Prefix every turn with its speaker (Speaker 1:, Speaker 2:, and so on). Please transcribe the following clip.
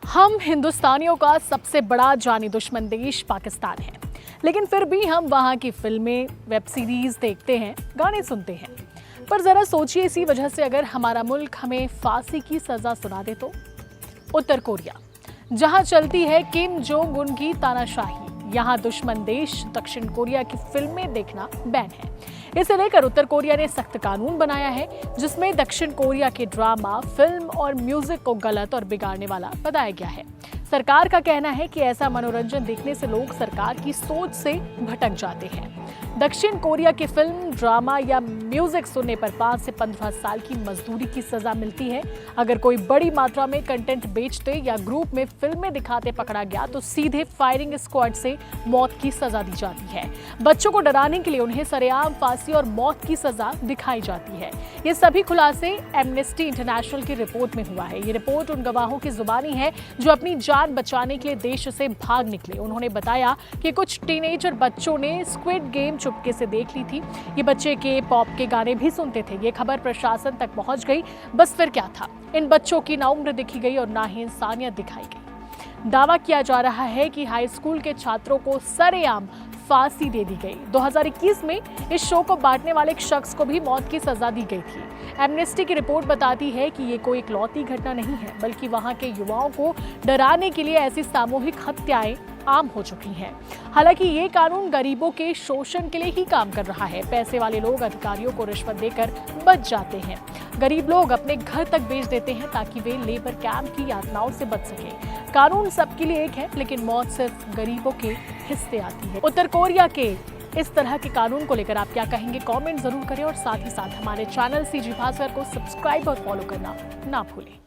Speaker 1: हम हिंदुस्तानियों का सबसे बड़ा जानी दुश्मन देश पाकिस्तान है, लेकिन फिर भी हम वहाँ की फिल्में, वेब सीरीज देखते हैं, गाने सुनते हैं। पर जरा सोचिए, इसी वजह से अगर हमारा मुल्क हमें फांसी की सजा सुना दे तो? उत्तर कोरिया, जहाँ चलती है किम जोंग उन की तानाशाही, यहाँ दुश्मन देश दक्षिण कोरिया की फिल्में देखना बैन है। इसे लेकर उत्तर कोरिया ने सख्त कानून बनाया है, जिसमें दक्षिण कोरिया के ड्रामा, फिल्म और म्यूजिक को गलत और बिगाड़ने वाला बताया गया है। सरकार का कहना है कि ऐसा मनोरंजन देखने से लोग सरकार की सोच से भटक जाते हैं। दक्षिण कोरिया की फिल्म, ड्रामा या म्यूजिक सुनने पर 5 से 15 साल की मजदूरी की सजा मिलती है। अगर कोई बड़ी मात्रा में कंटेंट बेचते या ग्रुप में फिल्में दिखाते पकड़ा गया तो सीधे फायरिंग स्क्वाड से मौत की सजा दी जाती है। बच्चों को डराने के लिए उन्हें सरेआम फांसी और मौत की सजा दिखाई जाती है। ये सभी खुलासे एमनेस्टी इंटरनेशनल की रिपोर्ट में हुआ है। ये रिपोर्ट उन गवाहों की जुबानी है जो अपनी जान बचाने के लिए देश से भाग निकले। उन्होंने बताया कि कुछ टीनेजर बच्चों ने स्क्विड गेम चुपके से देख ली थी। ये बच्चे के पॉप के गाने भी सुनते थे। ये खबर प्रशासन तक पहुंच गई। बस फिर क्या था, इन बच्चों की ना उम्र दिखी गई और ना ही इंसानियत दिखाई गई। दावा किया जा रहा है कि हाई स्कूल के छात्रों को सरेआम फांसी दे दी गई। 2021 में इस शो को बांटने वाले एक शख्स को भी मौत की सजा दी गई थी। एमनेस्टी की रिपोर्ट बताती है कि ये कोई इकलौती घटना नहीं है, बल्कि वहां के युवाओं को डराने के लिए ऐसी सामूहिक हत्याएं आम हो चुकी हैं। हालांकि ये कानून गरीबों के शोषण के लिए ही काम कर रहा है। पैसे वाले लोग अधिकारियों को रिश्वत देकर बच जाते हैं। गरीब लोग अपने घर तक बेच देते हैं ताकि वे लेबर कैंप की यातनाओं से बच सकें। कानून सबके लिए एक है, लेकिन मौत सिर्फ गरीबों के हिस्से आती है। उत्तर कोरिया के इस तरह के कानून को लेकर आप क्या कहेंगे? कमेंट जरूर करें और साथ ही साथ हमारे चैनल सीजी भास्कर को सब्सक्राइब और फॉलो करना ना भूलें।